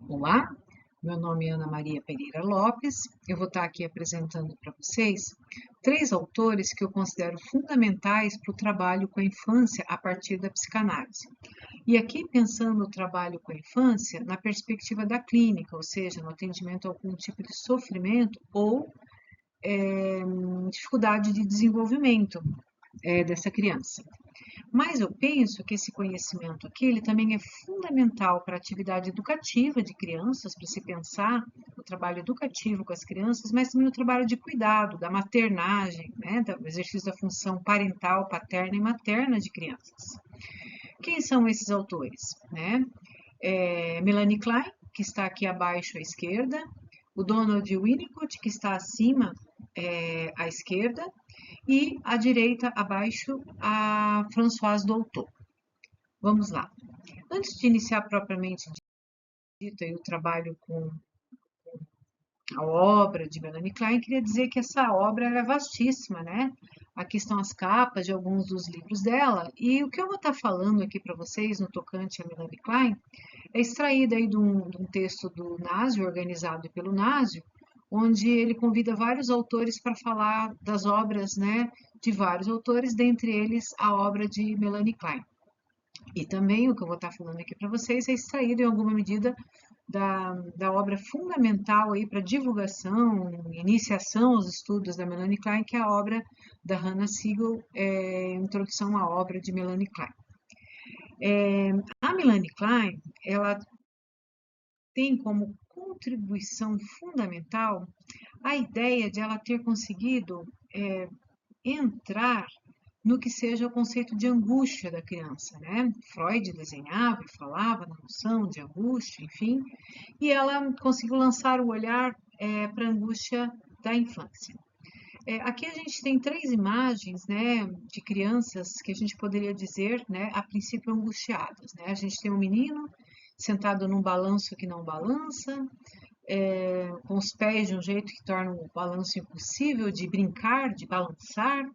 Olá, meu nome é Ana Maria Pereira Lopes. Eu vou estar aqui apresentando para vocês três autores que eu considero fundamentais para o trabalho com a infância a partir da psicanálise. E aqui pensando no trabalho com a infância na perspectiva da clínica, ou seja, no atendimento a algum tipo de sofrimento ou dificuldade de desenvolvimento dessa criança. Mas eu penso que esse conhecimento aqui, ele também é fundamental para a atividade educativa de crianças, para se pensar no trabalho educativo com as crianças, mas também no trabalho de cuidado, da maternagem, né, do exercício da função parental, paterna e materna de crianças. Quem são esses autores? Né? Melanie Klein, que está aqui abaixo à esquerda, o Donald Winnicott, que está acima à esquerda, e à direita, abaixo, a Françoise Doutor. Vamos lá. Antes de iniciar propriamente dito aí, o trabalho com a obra de Melanie Klein, queria dizer que essa obra é vastíssima, né? Aqui estão as capas de alguns dos livros dela, e o que eu vou estar falando aqui para vocês no tocante a Melanie Klein é extraído aí de um texto do Násio, organizado pelo Násio, onde ele convida vários autores para falar das obras, né, de vários autores, dentre eles a obra de Melanie Klein. E também o que eu vou estar falando aqui para vocês é extraído em alguma medida da obra fundamental aí para divulgação, iniciação aos estudos da Melanie Klein, que é a obra da Hannah Siegel, Introdução à Obra de Melanie Klein. A Melanie Klein, ela tem como contribuição fundamental a ideia de ela ter conseguido entrar no que seja o conceito de angústia da criança, né? Freud desenhava e falava na noção de angústia, enfim, e ela conseguiu lançar o olhar para a angústia da infância. Aqui a gente tem três imagens, né, de crianças que a gente poderia dizer, né, a princípio angustiadas, né? A gente tem um menino sentado num balanço que não balança, com os pés de um jeito que torna o balanço impossível de brincar, de balançar.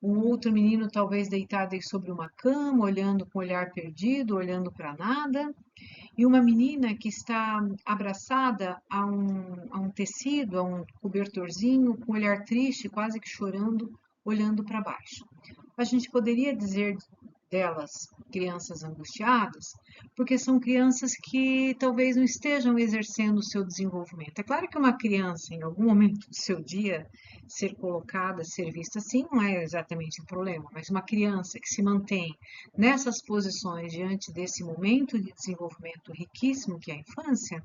Um outro menino talvez deitado aí sobre uma cama, olhando com o olhar perdido, olhando para nada. E uma menina que está abraçada a um tecido, a um cobertorzinho, com o olhar triste, quase que chorando, olhando para baixo. A gente poderia dizer delas crianças angustiadas, porque são crianças que talvez não estejam exercendo o seu desenvolvimento. É claro que uma criança, em algum momento do seu dia, ser colocada, ser vista assim, não é exatamente um problema, mas uma criança que se mantém nessas posições diante desse momento de desenvolvimento riquíssimo que é a infância,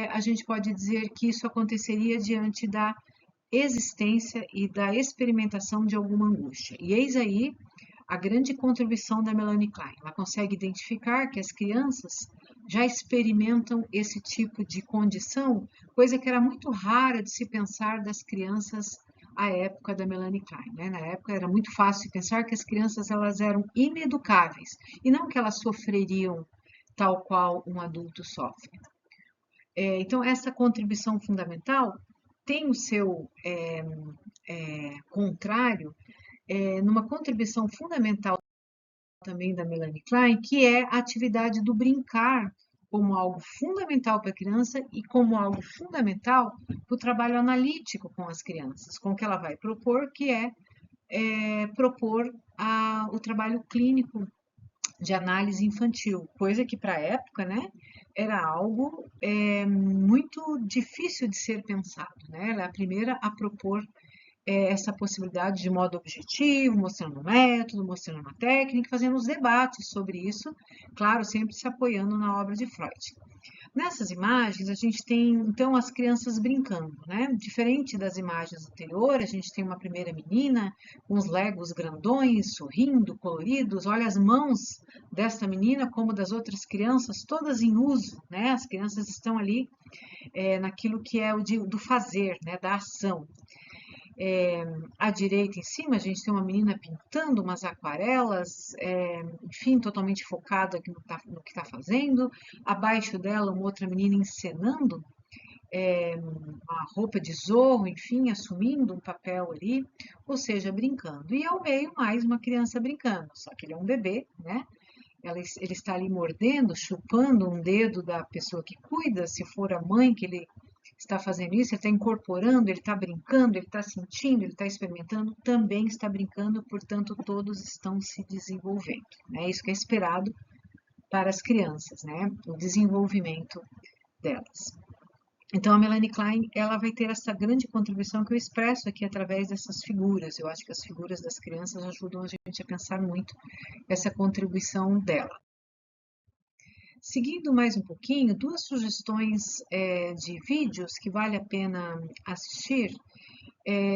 a gente pode dizer que isso aconteceria diante da existência e da experimentação de alguma angústia. E eis aí a grande contribuição da Melanie Klein. Ela consegue identificar que as crianças já experimentam esse tipo de condição, coisa que era muito rara de se pensar das crianças à época da Melanie Klein, né? Na época era muito fácil pensar que as crianças elas eram ineducáveis e não que elas sofreriam tal qual um adulto sofre. Então essa contribuição fundamental tem o seu contrário numa contribuição fundamental também da Melanie Klein, que é a atividade do brincar como algo fundamental para a criança e como algo fundamental para o trabalho analítico com as crianças, com o que ela vai propor, que propor o trabalho clínico de análise infantil, coisa que para a época, né, era algo muito difícil de ser pensado, né? Ela é a primeira a propor essa possibilidade de modo objetivo, mostrando um método, mostrando uma técnica, fazendo os debates sobre isso, claro, sempre se apoiando na obra de Freud. Nessas imagens, a gente tem, então, as crianças brincando, né? Diferente das imagens anteriores, a gente tem uma primeira menina com os legos grandões, sorrindo, coloridos. Olha as mãos desta menina, como das outras crianças, todas em uso, né? As crianças estão ali naquilo que é do fazer, né? Da ação. À direita em cima, a gente tem uma menina pintando umas aquarelas, enfim, totalmente focada no que está fazendo. Abaixo dela, uma outra menina encenando uma roupa de zorro, enfim, assumindo um papel ali, ou seja, brincando. E ao meio, mais uma criança brincando, só que ele é um bebê, né? ele está ali mordendo, chupando um dedo da pessoa que cuida, se for a mãe que ele está fazendo isso, ele está incorporando, ele está brincando, ele está sentindo, ele está experimentando, também está brincando, portanto, todos estão se desenvolvendo. É isso que é esperado para as crianças, né? O desenvolvimento delas. Então, a Melanie Klein, ela vai ter essa grande contribuição que eu expresso aqui através dessas figuras. Eu acho que as figuras das crianças ajudam a gente a pensar muito essa contribuição dela. Seguindo mais um pouquinho, duas sugestões de vídeos que vale a pena assistir,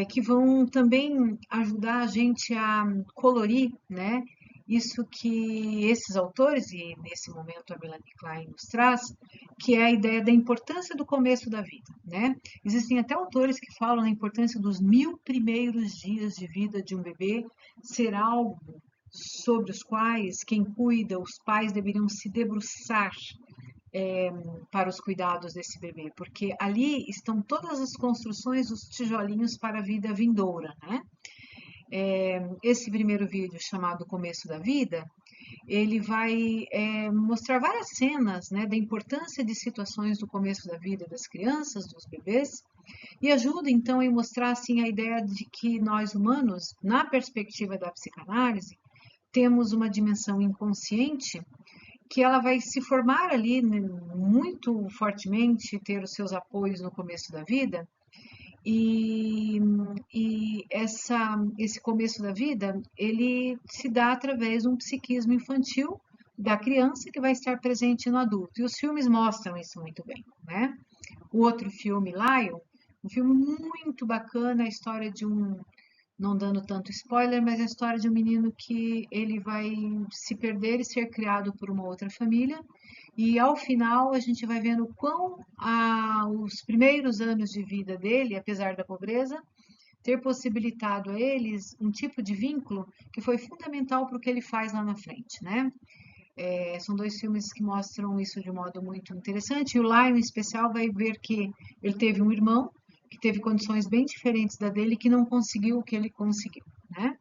que vão também ajudar a gente a colorir, né? Isso que esses autores, e nesse momento a Melanie Klein nos traz, que é a ideia da importância do começo da vida, né? Existem até autores que falam da importância dos 1000 primeiros dias de vida de um bebê ser algo sobre os quais quem cuida, os pais deveriam se debruçar para os cuidados desse bebê, porque ali estão todas as construções, os tijolinhos para a vida vindoura, né? Esse primeiro vídeo chamado Começo da Vida, ele vai mostrar várias cenas, né, da importância de situações do começo da vida das crianças, dos bebês, e ajuda então a mostrar assim a ideia de que nós humanos, na perspectiva da psicanálise, temos uma dimensão inconsciente que ela vai se formar ali muito fortemente, ter os seus apoios no começo da vida, e, esse começo da vida, ele se dá através de um psiquismo infantil da criança que vai estar presente no adulto. E os filmes mostram isso muito bem, né? O outro filme, Lion, um filme muito bacana, a história de um, não dando tanto spoiler, mas a história de um menino que ele vai se perder e ser criado por uma outra família. E ao final a gente vai vendo quão os primeiros anos de vida dele, apesar da pobreza, ter possibilitado a eles um tipo de vínculo que foi fundamental para o que ele faz lá na frente, né? São dois filmes que mostram isso de um modo muito interessante. E o Lion, em especial, vai ver que ele teve um irmão que teve condições bem diferentes da dele, que não conseguiu o que ele conseguiu, né?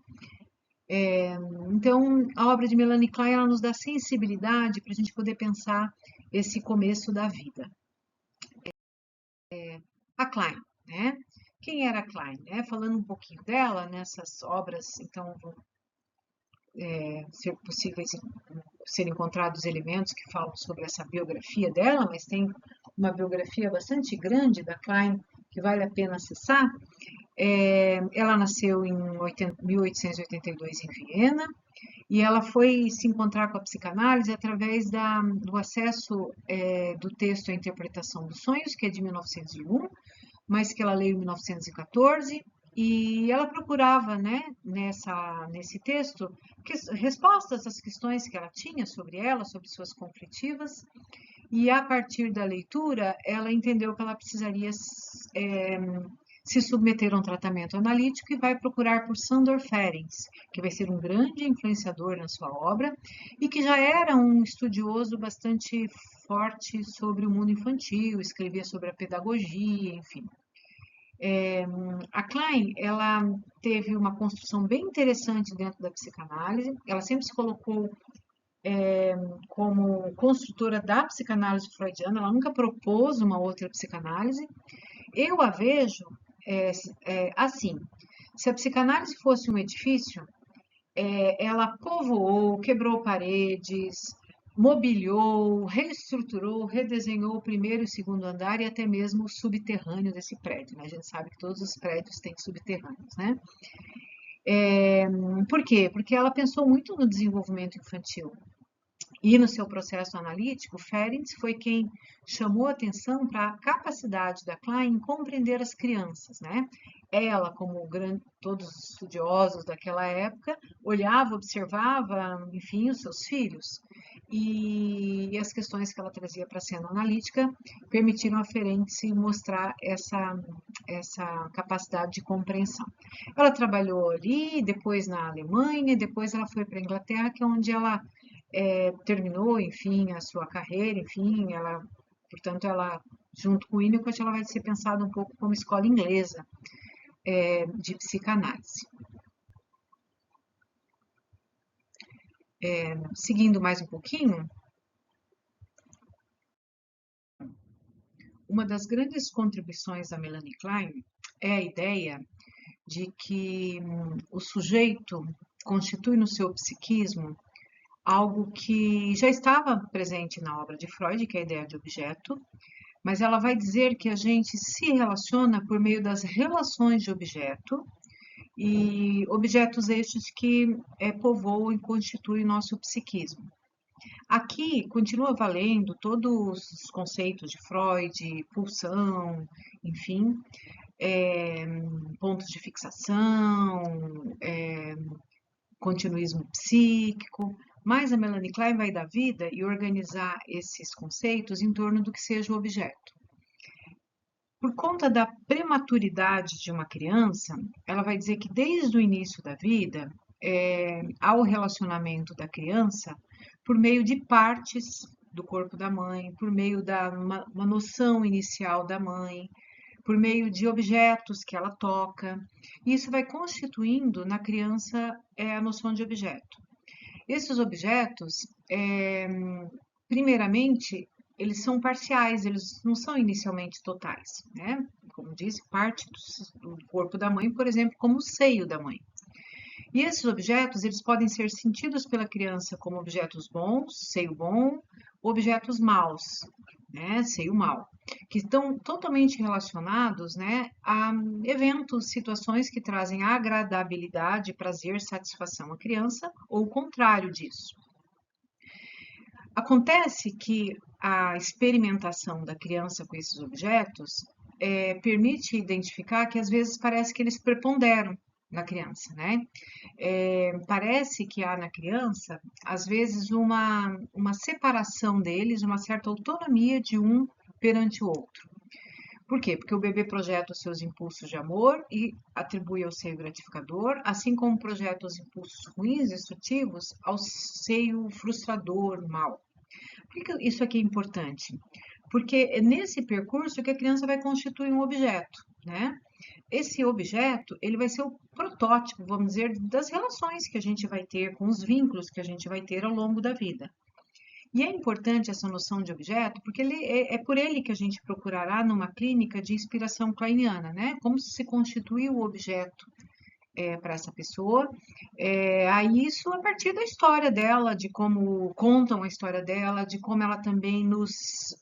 Então, a obra de Melanie Klein, ela nos dá sensibilidade para a gente poder pensar esse começo da vida. A Klein, né? Quem era a Klein, né? Falando um pouquinho dela, nessas obras, então, vão ser possíveis ser encontrados elementos que falam sobre essa biografia dela, mas tem uma biografia bastante grande da Klein que vale a pena acessar. Ela nasceu em 1882 em Viena e ela foi se encontrar com a psicanálise através do acesso do texto à interpretação dos sonhos, que é de 1901, mas que ela leu em 1914, e ela procurava, né, nesse texto, respostas às questões que ela tinha sobre ela, sobre suas conflitivas, e a partir da leitura, ela entendeu que ela precisaria se submeter a um tratamento analítico e vai procurar por Sandor Ferencz, que vai ser um grande influenciador na sua obra e que já era um estudioso bastante forte sobre o mundo infantil, escrevia sobre a pedagogia, enfim. A Klein, ela teve uma construção bem interessante dentro da psicanálise, ela sempre se colocou como construtora da psicanálise freudiana, ela nunca propôs uma outra psicanálise. Eu a vejo assim, se a psicanálise fosse um edifício, ela povoou, quebrou paredes, mobiliou, reestruturou, redesenhou o primeiro e o segundo andar e até mesmo o subterrâneo desse prédio, né? A gente sabe que todos os prédios têm subterrâneos, né? Por quê? Porque ela pensou muito no desenvolvimento infantil. E no seu processo analítico, Ferencz foi quem chamou atenção para a capacidade da Klein em compreender as crianças, né? Ela, como todos os estudiosos daquela época, olhava, observava, enfim, os seus filhos. E as questões que ela trazia para a cena analítica permitiram a Ferencz mostrar essa capacidade de compreensão. Ela trabalhou ali, depois na Alemanha, depois ela foi para a Inglaterra, que é onde ela terminou, enfim, a sua carreira, enfim, portanto, ela, junto com o Winnicott, ela vai ser pensada um pouco como escola inglesa de psicanálise. Seguindo mais um pouquinho, uma das grandes contribuições da Melanie Klein é a ideia de que o sujeito constitui no seu psiquismo algo que já estava presente na obra de Freud, que é a ideia de objeto, mas ela vai dizer que a gente se relaciona por meio das relações de objeto e objetos estes que povoam e constituem nosso psiquismo. Aqui continua valendo todos os conceitos de Freud, pulsão, enfim, é, pontos de fixação, continuismo psíquico, mas a Melanie Klein vai dar vida e organizar esses conceitos em torno do que seja o objeto. Por conta da prematuridade de uma criança, ela vai dizer que desde o início da vida há o relacionamento da criança por meio de partes do corpo da mãe, por meio da uma noção inicial da mãe, por meio de objetos que ela toca. E isso vai constituindo na criança a noção de objeto. Esses objetos, primeiramente, eles são parciais, eles não são inicialmente totais, né? Como disse, parte do corpo da mãe, por exemplo, como o seio da mãe. E esses objetos, eles podem ser sentidos pela criança como objetos bons, seio bom, objetos maus, né, seio mau, que estão totalmente relacionados, né, a eventos, situações que trazem agradabilidade, prazer, satisfação à criança, ou o contrário disso. Acontece que a experimentação da criança com esses objetos permite identificar que às vezes parece que eles preponderam na criança, né? Parece que há na criança, às vezes, uma separação deles, uma certa autonomia de um perante o outro. Por quê? Porque o bebê projeta os seus impulsos de amor e atribui ao seio gratificador, assim como projeta os impulsos ruins, destrutivos, ao seio frustrador, mal. Por que isso aqui é importante? Porque é nesse percurso que a criança vai constituir um objeto, né? Esse objeto, ele vai ser o protótipo, vamos dizer, das relações que a gente vai ter, com os vínculos que a gente vai ter ao longo da vida. E é importante essa noção de objeto, porque é por ele que a gente procurará numa clínica de inspiração kleiniana, né? Como se constitui o objeto para essa pessoa. Aí isso a partir da história dela, de como contam a história dela, de como ela também nos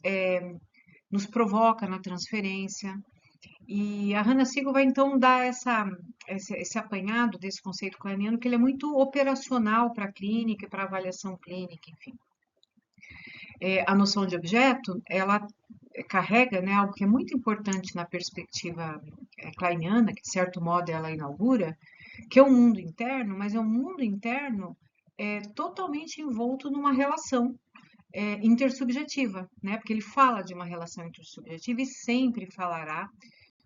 provoca na transferência. E a Hannah Siegel vai então dar esse apanhado desse conceito kleiniano, que ele é muito operacional para a clínica, para a avaliação clínica, enfim. A noção de objeto, ela carrega, né, algo que é muito importante na perspectiva kleiniana, que de certo modo ela inaugura, que é o mundo interno, mas é um mundo interno totalmente envolto numa relação intersubjetiva, né? Porque ele fala de uma relação intersubjetiva e sempre falará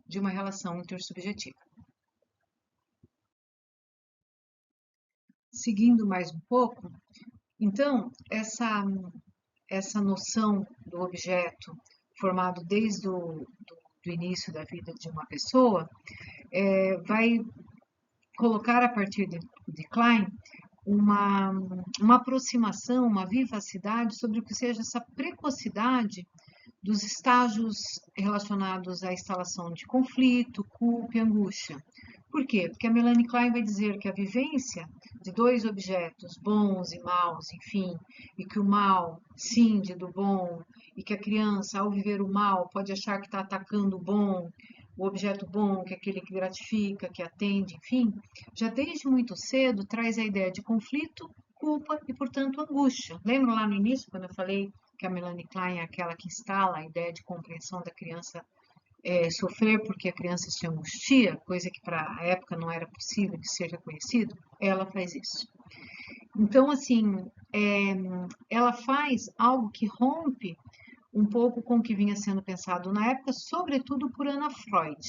de uma relação intersubjetiva. Seguindo mais um pouco, então, essa noção do objeto formado desde do início da vida de uma pessoa vai colocar a partir de Klein uma aproximação, uma vivacidade sobre o que seja essa precocidade dos estágios relacionados à instalação de conflito, culpa e angústia. Por quê? Porque a Melanie Klein vai dizer que a vivência de dois objetos, bons e maus, enfim, e que o mal cinde do bom, e que a criança, ao viver o mal, pode achar que está atacando o objeto bom, que é aquele que gratifica, que atende, enfim, já desde muito cedo traz a ideia de conflito, culpa e, portanto, angústia. Lembra lá no início, quando eu falei que a Melanie Klein é aquela que instala a ideia de compreensão da criança sofrer porque a criança se angustia, coisa que para a época não era possível de ser reconhecido, ela faz isso. Então, assim, ela faz algo que rompe um pouco com o que vinha sendo pensado na época, sobretudo por Anna Freud.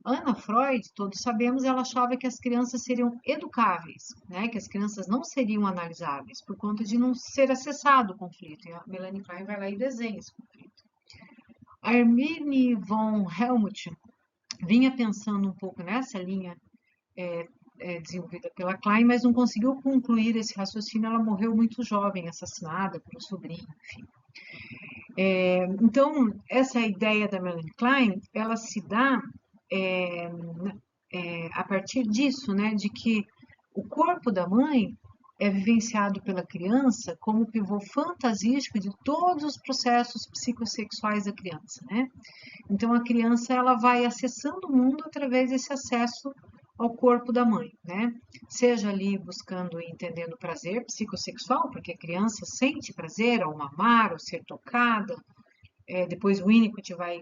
Anna Freud, todos sabemos, ela achava que as crianças seriam educáveis, né? Que as crianças não seriam analisáveis, por conta de não ser acessado o conflito. E a Melanie Klein vai lá e desenha esse conflito. A Hermine von Helmut vinha pensando um pouco nessa linha desenvolvida pela Klein, mas não conseguiu concluir esse raciocínio. Ela morreu muito jovem, assassinada por um sobrinho, enfim. Então, essa ideia da Melanie Klein, ela se dá é, a partir disso, né, de que o corpo da mãe é vivenciado pela criança como pivô fantasístico de todos os processos psicossexuais da criança, né? Então a criança ela vai acessando o mundo através desse acesso ao corpo da mãe, né? Seja ali buscando e entendendo prazer psicossexual, porque a criança sente prazer ao mamar, ao ser tocada. Depois o Winnicott vai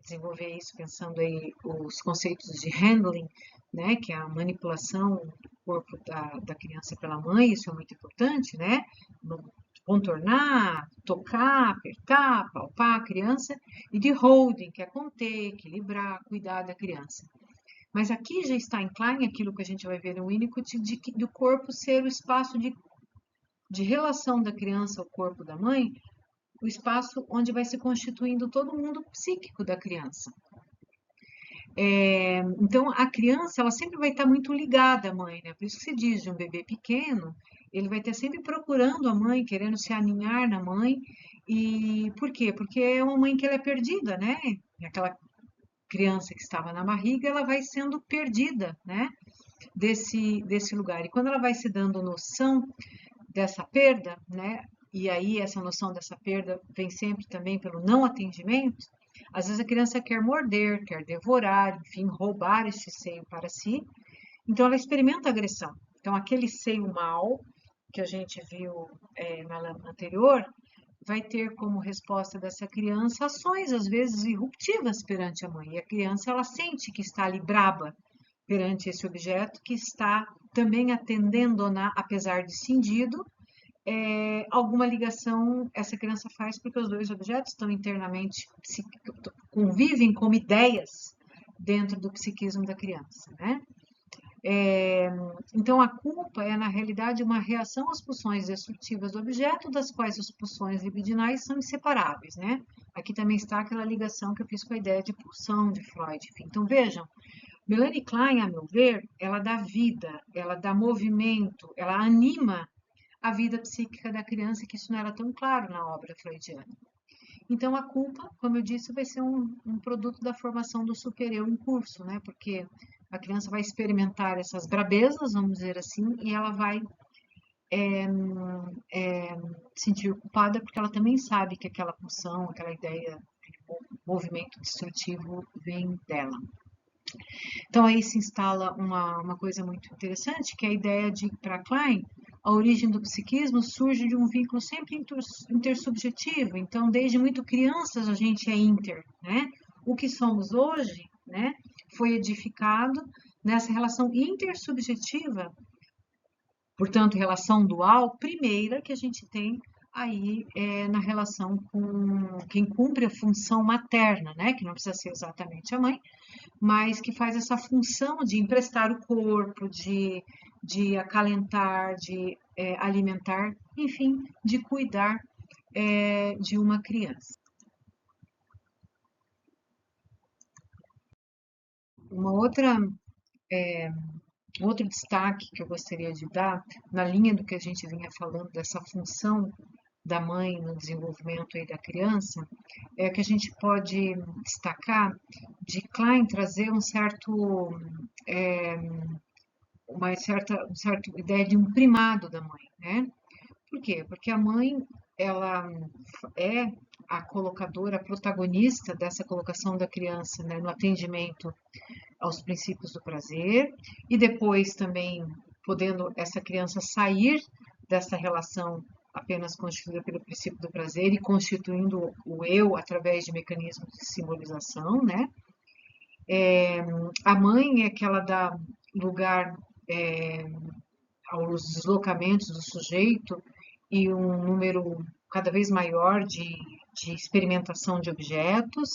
desenvolver isso pensando aí os conceitos de handling, né? Que é a manipulação do corpo da criança pela mãe, isso é muito importante, né? Contornar, tocar, apertar, palpar a criança, e de holding, que é conter, equilibrar, cuidar da criança. Mas aqui já está em Klein aquilo que a gente vai ver no Winnicott, do corpo ser o espaço de relação da criança ao corpo da mãe, o espaço onde vai se constituindo todo o mundo psíquico da criança. Então, a criança, ela sempre vai estar muito ligada à mãe, né? Por isso que se diz de um bebê pequeno, ele vai estar sempre procurando a mãe, querendo se aninhar na mãe. E por quê? Porque é uma mãe que ela é perdida, né? Aquela criança que estava na barriga, ela vai sendo perdida, né? Desse lugar. E quando ela vai se dando noção dessa perda, né? E aí essa noção dessa perda vem sempre também pelo não atendimento. Às vezes a criança quer morder, quer devorar, enfim, roubar este seio para si. Então ela experimenta agressão. Então aquele seio mal que a gente viu na lâmina anterior vai ter como resposta dessa criança ações às vezes irruptivas perante a mãe. E a criança ela sente que está ali braba perante esse objeto que está também atendendo-na, apesar de cindido, alguma ligação essa criança faz porque os dois objetos estão internamente, convivem como ideias dentro do psiquismo da criança, né? Então, a culpa é, na realidade, uma reação às pulsões destrutivas do objeto, das quais as pulsões libidinais são inseparáveis, né? Aqui também está aquela ligação que eu fiz com a ideia de pulsão de Freud. Enfim. Então, vejam, Melanie Klein, a meu ver, ela dá vida, ela dá movimento, ela anima a vida psíquica da criança, que isso não era tão claro na obra freudiana. Então, a culpa, como eu disse, vai ser um produto da formação do super-eu em curso, né? Porque a criança vai experimentar essas brabezas, vamos dizer assim, e ela vai se sentir culpada porque ela também sabe que aquela pulsão, aquela ideia, aquele movimento destrutivo vem dela. Então, aí se instala uma coisa muito interessante, que é a ideia de, para Klein, a origem do psiquismo surge de um vínculo sempre intersubjetivo. Então, desde muito crianças, a gente é inter, né? O que somos hoje, né, foi edificado nessa relação intersubjetiva, portanto, relação dual, primeira que a gente tem aí na relação com quem cumpre a função materna, né? Que não precisa ser exatamente a mãe, mas que faz essa função de emprestar o corpo, de acalentar, de alimentar, enfim, de cuidar de uma criança. Uma outro destaque que eu gostaria de dar, na linha do que a gente vinha falando, dessa função da mãe no desenvolvimento aí da criança, é que a gente pode destacar de Klein trazer uma certa ideia de um primado da mãe, né? Por quê? Porque a mãe, ela é a colocadora, a protagonista dessa colocação da criança, né, no atendimento aos princípios do prazer, e depois também podendo essa criança sair dessa relação apenas constituída pelo princípio do prazer e constituindo o eu através de mecanismos de simbolização, né? A mãe é que ela dá lugar aos deslocamentos do sujeito e um número cada vez maior de experimentação de objetos.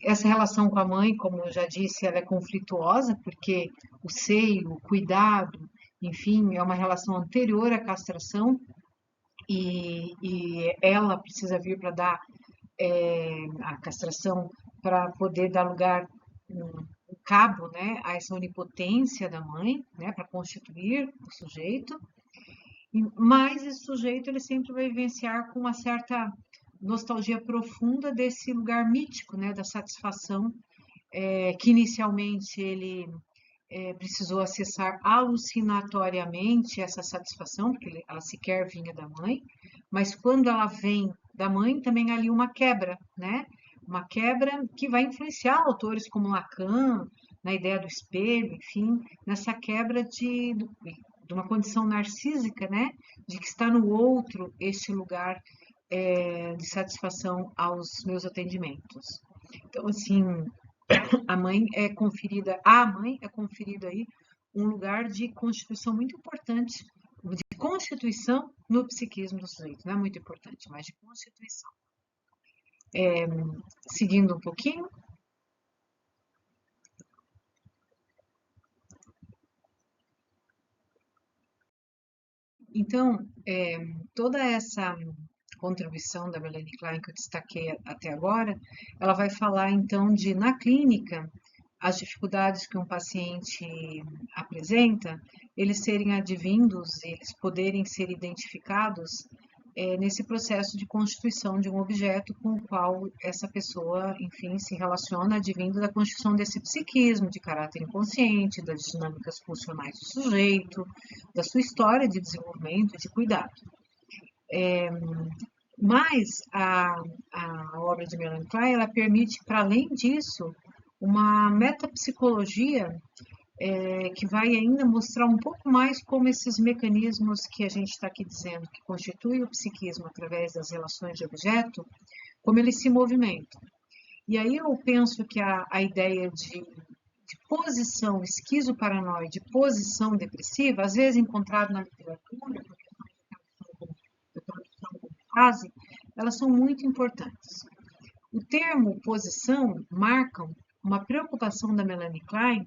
Essa relação com a mãe, como eu já disse, ela é conflituosa, porque o seio, o cuidado, enfim, é uma relação anterior à castração e ela precisa vir para dar a castração para poder dar lugar cabo, né, a essa onipotência da mãe, né, para constituir o sujeito, mas esse sujeito ele sempre vai vivenciar com uma certa nostalgia profunda desse lugar mítico, né, da satisfação que inicialmente ele precisou acessar alucinatoriamente essa satisfação, porque ela sequer vinha da mãe, mas quando ela vem da mãe, também há ali uma quebra, né? Uma quebra que vai influenciar autores como Lacan, na ideia do espelho, enfim, nessa quebra de uma condição narcísica, né? De que está no outro este lugar de satisfação aos meus atendimentos. Então, assim, à mãe é conferido aí um lugar de constituição muito importante, de constituição no psiquismo do sujeito, não é muito importante, mas de constituição. Seguindo um pouquinho, então, toda essa contribuição da Melanie Klein que eu destaquei até agora, ela vai falar então de, na clínica, as dificuldades que um paciente apresenta, eles serem advindos, eles poderem ser identificados nesse processo de constituição de um objeto com o qual essa pessoa, enfim, se relaciona, advindo da constituição desse psiquismo de caráter inconsciente, das dinâmicas funcionais do sujeito, da sua história de desenvolvimento e de cuidado. Mas a obra de Melanie Klein, ela permite, para além disso, uma metapsicologia que vai ainda mostrar um pouco mais como esses mecanismos que a gente está aqui dizendo, que constituem o psiquismo através das relações de objeto, como eles se movimentam. E aí eu penso que a ideia de posição esquizoparanoide, posição depressiva, às vezes encontrado na literatura, de tradução como fase, elas são muito importantes. O termo posição marca uma preocupação da Melanie Klein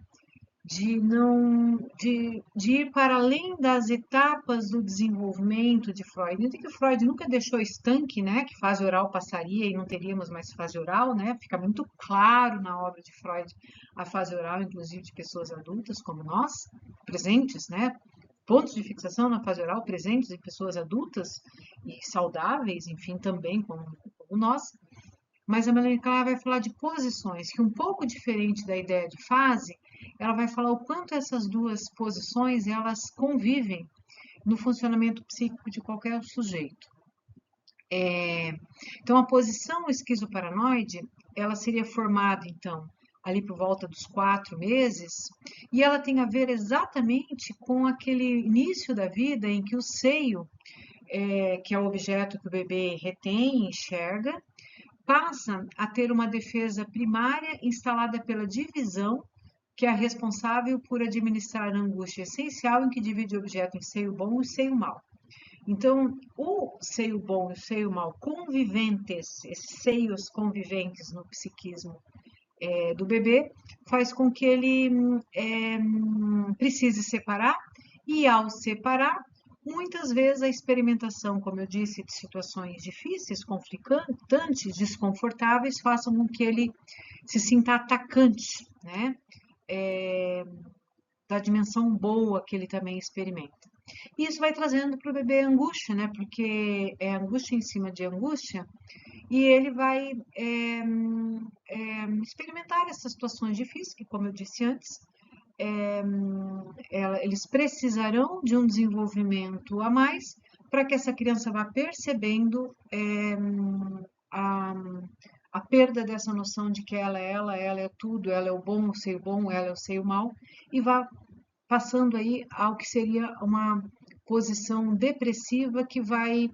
de não de ir para além das etapas do desenvolvimento de Freud. Ainda que Freud nunca deixou estanque, né, que fase oral passaria e não teríamos mais fase oral, né? Fica muito claro na obra de Freud a fase oral, inclusive de pessoas adultas como nós, presentes, né? Pontos de fixação na fase oral presentes em pessoas adultas e saudáveis, enfim, também como nós. Mas a Melanie Klein vai falar de posições, que um pouco diferente da ideia de fase, ela vai falar o quanto essas duas posições elas convivem no funcionamento psíquico de qualquer sujeito. Então, a posição esquizoparanoide, ela seria formada, então, ali por volta dos 4 meses, e ela tem a ver exatamente com aquele início da vida em que o seio, que é o objeto que o bebê retém e enxerga, passa a ter uma defesa primária instalada pela divisão, que é a responsável por administrar a angústia essencial em que divide o objeto em seio bom e seio mau. Então, o seio bom e o seio mau conviventes, esses seios conviventes no psiquismo do bebê, faz com que ele precise separar, e ao separar, muitas vezes a experimentação, como eu disse, de situações difíceis, conflitantes, desconfortáveis, façam com que ele se sinta atacante, né? Da dimensão boa que ele também experimenta. E isso vai trazendo para o bebê angústia, né? Porque é angústia em cima de angústia, e ele vai experimentar essas situações difíceis, que, como eu disse antes, eles precisarão de um desenvolvimento a mais para que essa criança vá percebendo a, a perda dessa noção de que ela é tudo, ela é o bom, ela é o seio mau, e vá passando aí ao que seria uma posição depressiva que vai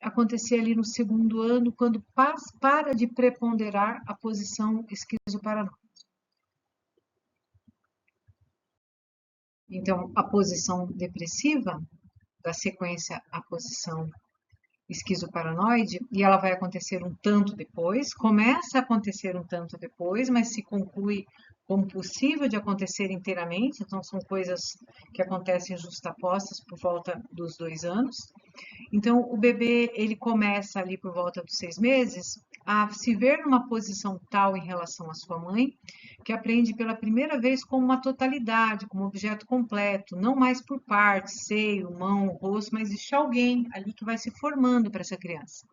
acontecer ali no segundo ano, quando para de preponderar a posição esquizoparanoide. Então, a posição depressiva, da sequência à posição esquizoparanoide, e ela vai acontecer um tanto depois, começa a acontecer um tanto depois, mas se conclui como possível de acontecer inteiramente, então são coisas que acontecem justapostas por volta dos 2 anos. Então, o bebê, ele começa ali por volta dos 6 meses a se ver numa posição tal em relação à sua mãe, que aprende pela primeira vez como uma totalidade, como objeto completo, não mais por partes, seio, mão, rosto, mas existe alguém ali que vai se formando para essa criança.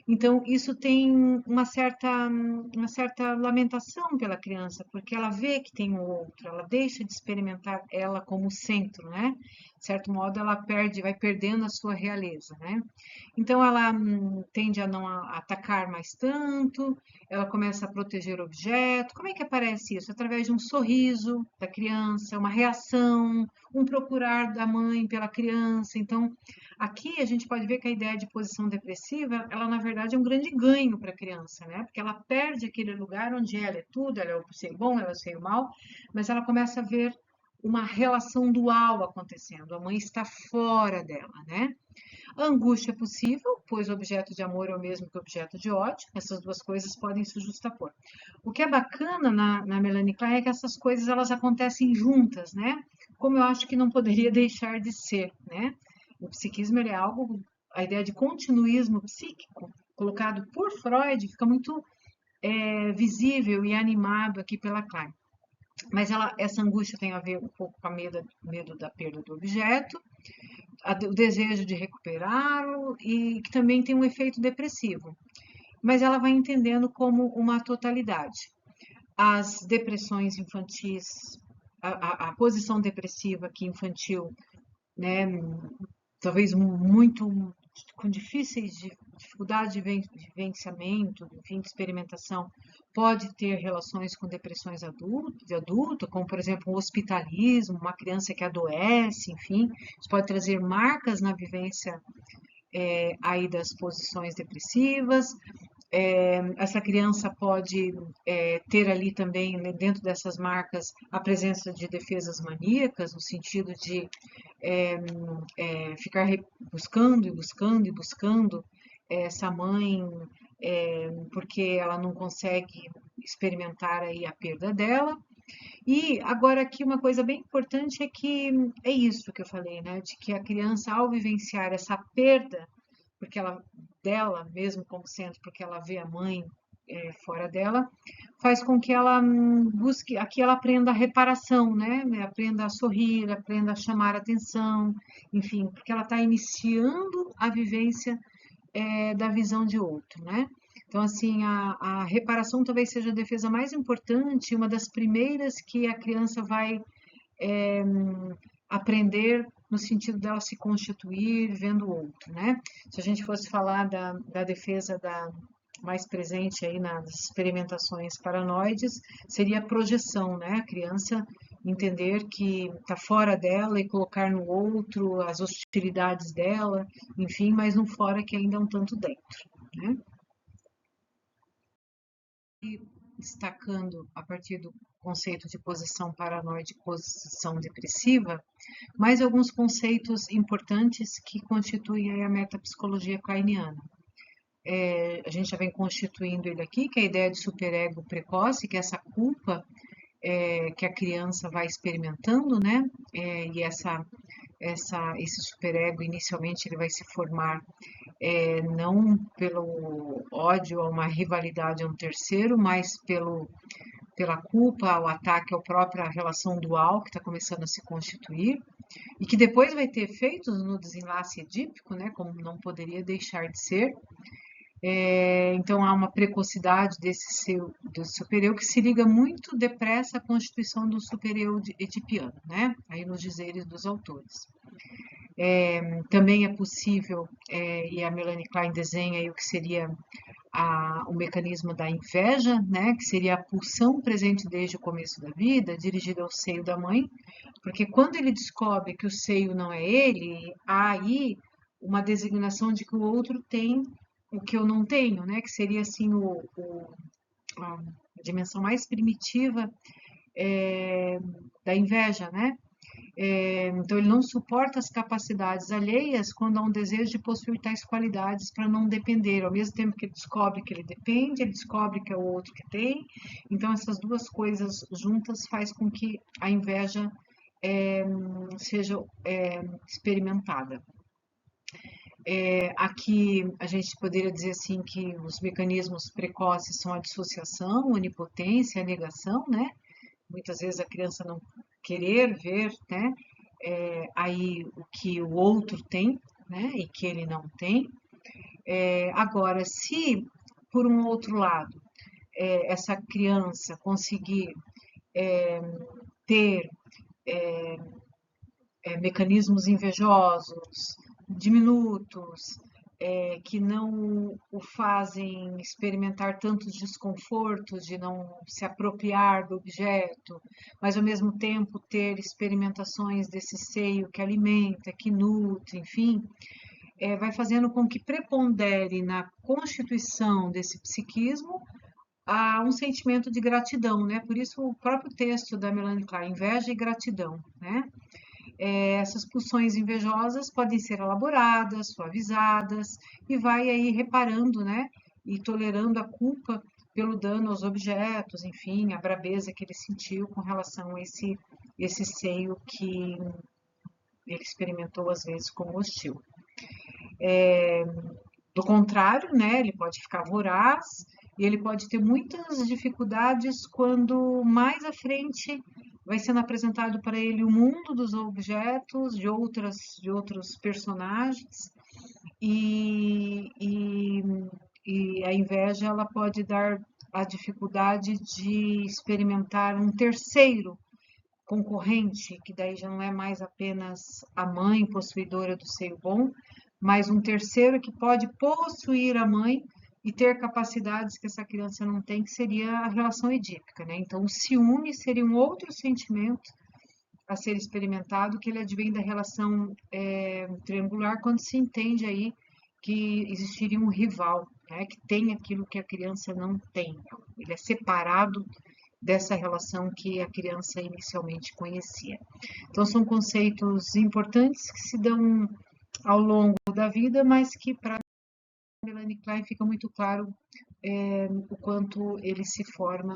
Então, isso tem uma certa lamentação pela criança, porque ela vê que tem o outro, ela deixa de experimentar ela como centro, né? De certo modo, ela perde, vai perdendo a sua realeza, né? Então, ela tende a não atacar mais tanto, ela começa a proteger o objeto. Como é que aparece isso? Através de um sorriso da criança, uma reação, um procurar da mãe pela criança. Então, aqui a gente pode ver que a ideia de posição depressiva, ela na verdade é um grande ganho para a criança, né? Porque ela perde aquele lugar onde ela é tudo, ela é o ser bom, ela é o ser mal, mas ela começa a ver uma relação dual acontecendo. A mãe está fora dela, né? A angústia é possível, pois o objeto de amor é o mesmo que o objeto de ódio. Essas duas coisas podem se justapor. O que é bacana na Melanie Klein é que essas coisas elas acontecem juntas, né? Como eu acho que não poderia deixar de ser, né? O psiquismo ele é algo, a ideia de continuismo psíquico colocado por Freud fica muito visível e animado aqui pela Klein. Mas essa angústia tem a ver um pouco com medo da perda do objeto, o desejo de recuperá-lo e que também tem um efeito depressivo. Mas ela vai entendendo como uma totalidade. As depressões infantis, a posição depressiva que infantil, né, talvez muito com difíceis dificuldade de vivenciamento, enfim, de experimentação, pode ter relações com depressões de adulto, como por exemplo o hospitalismo, uma criança que adoece, enfim, isso pode trazer marcas na vivência aí das posições depressivas. Essa criança pode ter ali também, né, dentro dessas marcas, a presença de defesas maníacas, no sentido de ficar buscando e buscando e buscando essa mãe, porque ela não consegue experimentar aí a perda dela. E agora aqui uma coisa bem importante é que é isso que eu falei, né? De que a criança, ao vivenciar essa perda, porque ela dela, mesmo como sendo porque ela vê a mãe fora dela, faz com que ela busque, aqui ela aprenda a reparação, né? Aprenda a sorrir, aprenda a chamar a atenção, enfim, porque ela está iniciando a vivência da visão de outro, né? Então, assim, a reparação talvez seja a defesa mais importante, uma das primeiras que a criança vai é, aprender no sentido dela se constituir vendo o outro, né? Se a gente fosse falar da defesa mais presente aí nas experimentações paranoides, seria a projeção, né? A criança entender que está fora dela e colocar no outro as hostilidades dela, enfim, mas no fora que ainda é um tanto dentro, né? E destacando a partir do conceito de posição paranoide e posição depressiva, mais alguns conceitos importantes que constituem a metapsicologia kleiniana. A gente já vem constituindo ele aqui, que é a ideia de superego precoce, que é essa culpa que a criança vai experimentando, né? E esse superego, inicialmente, ele vai se formar não pelo ódio a uma rivalidade a um terceiro, mas pela culpa, o ataque à própria relação dual que está começando a se constituir e que depois vai ter efeitos no desenlace edípico, né, como não poderia deixar de ser. Então há uma precocidade do superior que se liga muito depressa à constituição do superior edipiano, né, aí nos dizeres dos autores. Também é possível, e a Melanie Klein desenha aí o que seria o mecanismo da inveja, né, que seria a pulsão presente desde o começo da vida, dirigida ao seio da mãe, porque quando ele descobre que o seio não é ele, há aí uma designação de que o outro tem o que eu não tenho, né, que seria assim a dimensão mais primitiva da inveja, né? Então, ele não suporta as capacidades alheias quando há um desejo de possuir tais qualidades para não depender. Ao mesmo tempo que ele descobre que ele depende, ele descobre que é o outro que tem. Então, essas duas coisas juntas faz com que a inveja seja experimentada. Aqui a gente poderia dizer assim que os mecanismos precoces são a dissociação, a onipotência, a negação, né? Muitas vezes a criança não querer ver, né? Aí o que o outro tem, né? E que ele não tem. Agora, se por um outro lado essa criança conseguir ter mecanismos invejosos, diminutos, que não o fazem experimentar tantos desconfortos de não se apropriar do objeto, mas ao mesmo tempo ter experimentações desse seio que alimenta, que nutre, enfim, vai fazendo com que prepondere na constituição desse psiquismo a um sentimento de gratidão, né? Por isso o próprio texto da Melanie Klein, inveja e gratidão, né? Essas pulsões invejosas podem ser elaboradas, suavizadas e vai aí reparando, né? E tolerando a culpa pelo dano aos objetos, enfim, a brabeza que ele sentiu com relação a esse seio que ele experimentou às vezes como hostil. Do contrário, né, ele pode ficar voraz e ele pode ter muitas dificuldades quando mais à frente vai sendo apresentado para ele o mundo dos objetos, de outros personagens, e, e, e a inveja ela pode dar a dificuldade de experimentar um terceiro concorrente, que daí já não é mais apenas a mãe possuidora do seio bom, mas um terceiro que pode possuir a mãe e ter capacidades que essa criança não tem, que seria a relação edípica, né? Então, o ciúme seria um outro sentimento a ser experimentado, que ele advém da relação triangular, quando se entende aí que existiria um rival, né, que tem aquilo que a criança não tem. Ele é separado dessa relação que a criança inicialmente conhecia. Então, são conceitos importantes que se dão ao longo da vida, mas que para Melanie Klein fica muito claro o quanto ele se forma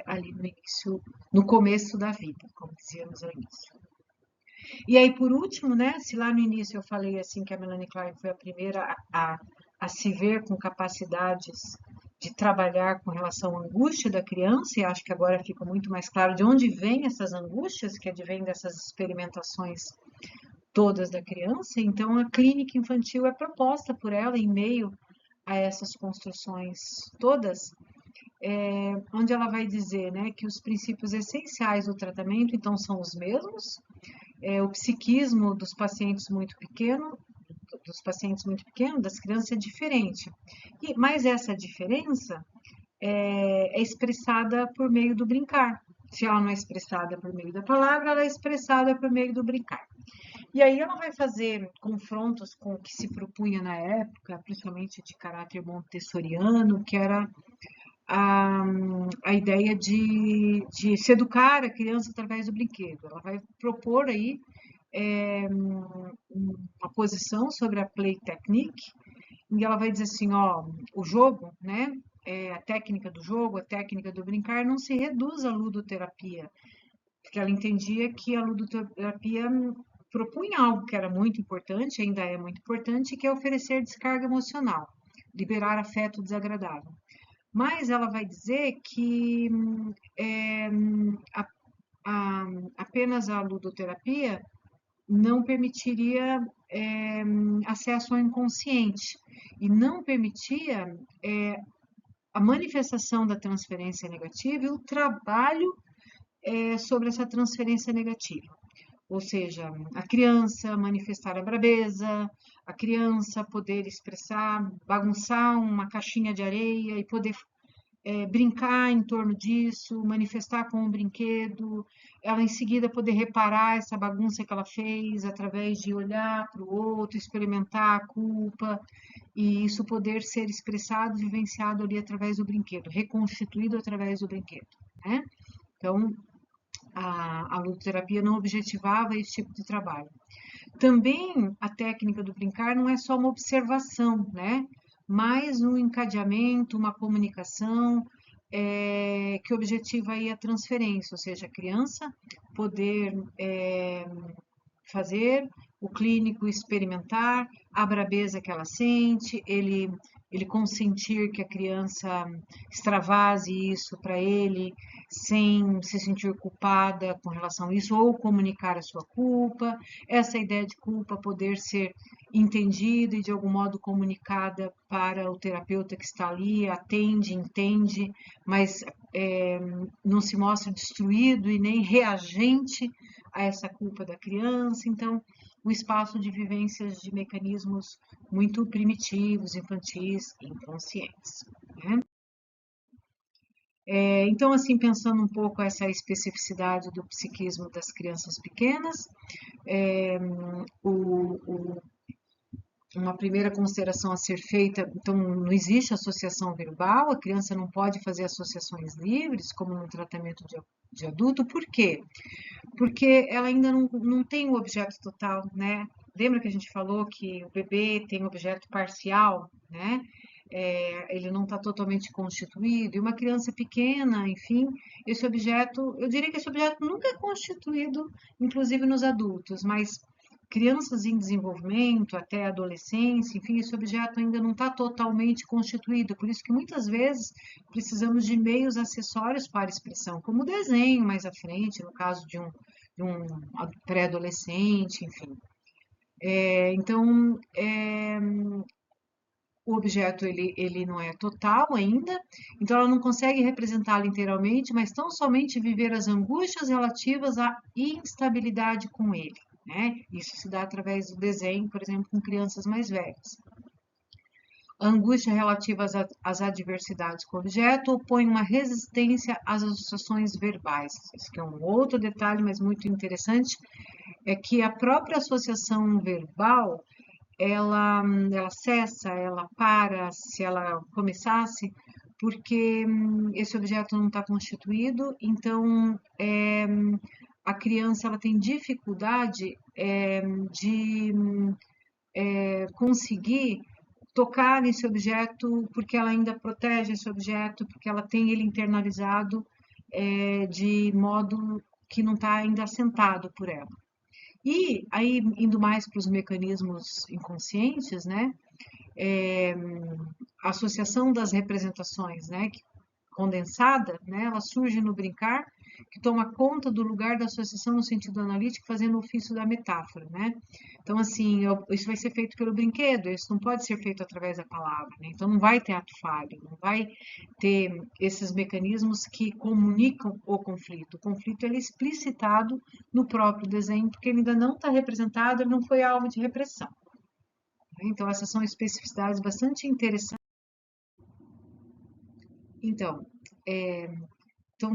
ali no início, no começo da vida, como dizíamos ao início. E aí, por último, né, se lá no início eu falei assim que a Melanie Klein foi a primeira a se ver com capacidades de trabalhar com relação à angústia da criança, e acho que agora fica muito mais claro de onde vêm essas angústias, que advêm dessas experimentações todas da criança. Então, a clínica infantil é proposta por ela em meio a essas construções todas, onde ela vai dizer, né, que os princípios essenciais do tratamento, então, são os mesmos. O psiquismo dos pacientes muito pequenos, das crianças, é diferente. Mas essa diferença é expressada por meio do brincar. Se ela não é expressada por meio da palavra, ela é expressada por meio do brincar. E aí ela vai fazer confrontos com o que se propunha na época, principalmente de caráter montessoriano, que era a, a ideia de se educar a criança através do brinquedo. Ela vai propor aí uma posição sobre a play technique, e ela vai dizer assim, ó, o jogo, né, a técnica do jogo, a técnica do brincar não se reduz à ludoterapia, porque ela entendia que a ludoterapia propunha algo que era muito importante, ainda é muito importante, que é oferecer descarga emocional, liberar afeto desagradável. Mas ela vai dizer que é, a, apenas a ludoterapia não permitiria acesso ao inconsciente e não permitia a manifestação da transferência negativa e o trabalho sobre essa transferência negativa. Ou seja, a criança manifestar a brabeza, a criança poder expressar, bagunçar uma caixinha de areia e poder brincar em torno disso, manifestar com o brinquedo, ela em seguida poder reparar essa bagunça que ela fez através de olhar para o outro, experimentar a culpa, e isso poder ser expressado, vivenciado ali através do brinquedo, reconstituído através do brinquedo, né? Então, a ludoterapia não objetivava esse tipo de trabalho. Também a técnica do brincar não é só uma observação, né? Mas um encadeamento, uma comunicação que objetiva aí a transferência, ou seja, a criança poder fazer o clínico experimentar a brabeza que ela sente, ele consentir que a criança extravase isso para ele sem se sentir culpada com relação a isso ou comunicar a sua culpa, essa ideia de culpa poder ser entendida e de algum modo comunicada para o terapeuta que está ali, atende, entende, mas não se mostra destruído e nem reagente a essa culpa da criança. Então, o espaço de vivências de mecanismos muito primitivos, infantis e inconscientes. Né? Então, assim, pensando um pouco essa especificidade do psiquismo das crianças pequenas, é, o, uma primeira consideração a ser feita, então não existe associação verbal, a criança não pode fazer associações livres, como no tratamento de adulto, por quê? Porque ela ainda não tem o objeto total, né? Lembra que a gente falou que o bebê tem objeto parcial, né? Ele não está totalmente constituído, e uma criança pequena, enfim, esse objeto, eu diria que esse objeto nunca é constituído, inclusive nos adultos, mas crianças em desenvolvimento, até adolescência, enfim, esse objeto ainda não está totalmente constituído, por isso que muitas vezes precisamos de meios acessórios para expressão, como o desenho mais à frente, no caso de um pré-adolescente, enfim. Então, o objeto ele não é total ainda, então ela não consegue representá-lo inteiramente, mas tão somente viver as angústias relativas à instabilidade com ele. Né? Isso se dá através do desenho, por exemplo, com crianças mais velhas. A angústia relativa às adversidades com o objeto opõe uma resistência às associações verbais. Isso que é um outro detalhe, mas muito interessante, é que a própria associação verbal ela cessa, ela para, se ela começasse, porque esse objeto não está constituído, então a criança ela tem dificuldade de conseguir tocar nesse objeto porque ela ainda protege esse objeto, porque ela tem ele internalizado de modo que não está ainda assentado por ela. E aí, indo mais para os mecanismos inconscientes, né? É, a associação das representações, né? Condensada, né? Ela surge no brincar, que toma conta do lugar da associação no sentido analítico, fazendo o ofício da metáfora, né? Então, assim, isso vai ser feito pelo brinquedo, isso não pode ser feito através da palavra, né? Então, não vai ter ato falho, não vai ter esses mecanismos que comunicam o conflito. O conflito ele é explicitado no próprio desenho, porque ele ainda não está representado, ele não foi alvo de repressão. Então, essas são especificidades bastante interessantes. Então, é,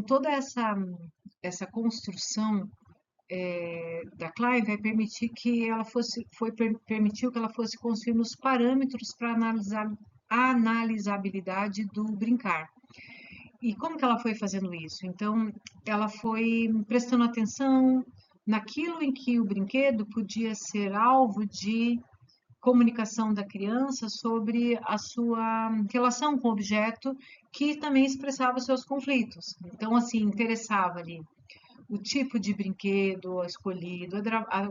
toda essa construção da Klein vai permitir que ela permitiu que ela fosse construindo os parâmetros para analisar a analisabilidade do brincar. E como que ela foi fazendo isso? Então, ela foi prestando atenção naquilo em que o brinquedo podia ser alvo de comunicação da criança sobre a sua relação com o objeto, que também expressava seus conflitos. Então, assim, interessava ali o tipo de brinquedo escolhido,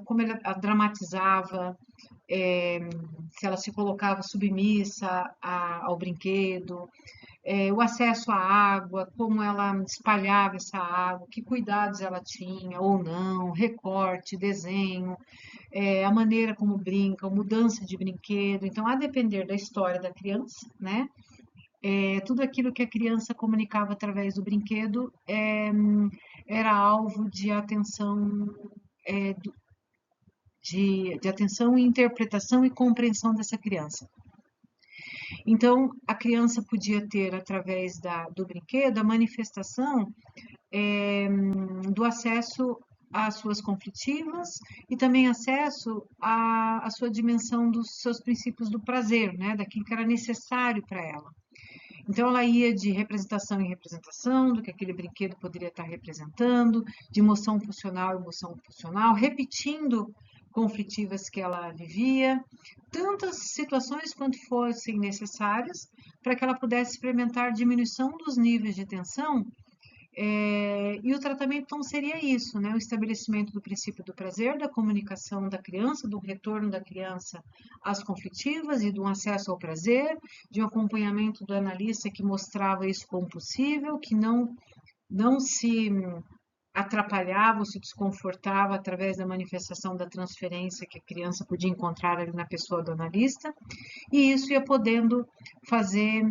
como ele a dramatizava, se ela se colocava submissa ao brinquedo, o acesso à água, como ela espalhava essa água, que cuidados ela tinha ou não, recorte, desenho, a maneira como brinca, mudança de brinquedo. Então, a depender da história da criança, né? Tudo aquilo que a criança comunicava através do brinquedo era alvo de atenção, de atenção e interpretação e compreensão dessa criança. Então, a criança podia ter, através do brinquedo, a manifestação do acesso às suas conflitivas e também acesso à sua dimensão dos seus princípios do prazer, né, daquilo que era necessário para ela. Então, ela ia de representação em representação, do que aquele brinquedo poderia estar representando, de emoção pulsional em emoção pulsional, repetindo conflitivas que ela vivia, tantas situações quanto fossem necessárias para que ela pudesse experimentar diminuição dos níveis de tensão E o tratamento, então, seria isso, né? O estabelecimento do princípio do prazer, da comunicação da criança, do retorno da criança às conflitivas e do acesso ao prazer, de um acompanhamento do analista que mostrava isso como possível, que não se atrapalhava ou se desconfortava através da manifestação da transferência que a criança podia encontrar ali na pessoa do analista, e isso ia podendo fazer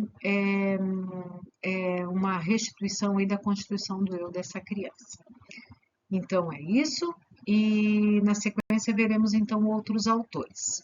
uma restituição aí da constituição do eu dessa criança. Então é isso, e na sequência veremos então outros autores.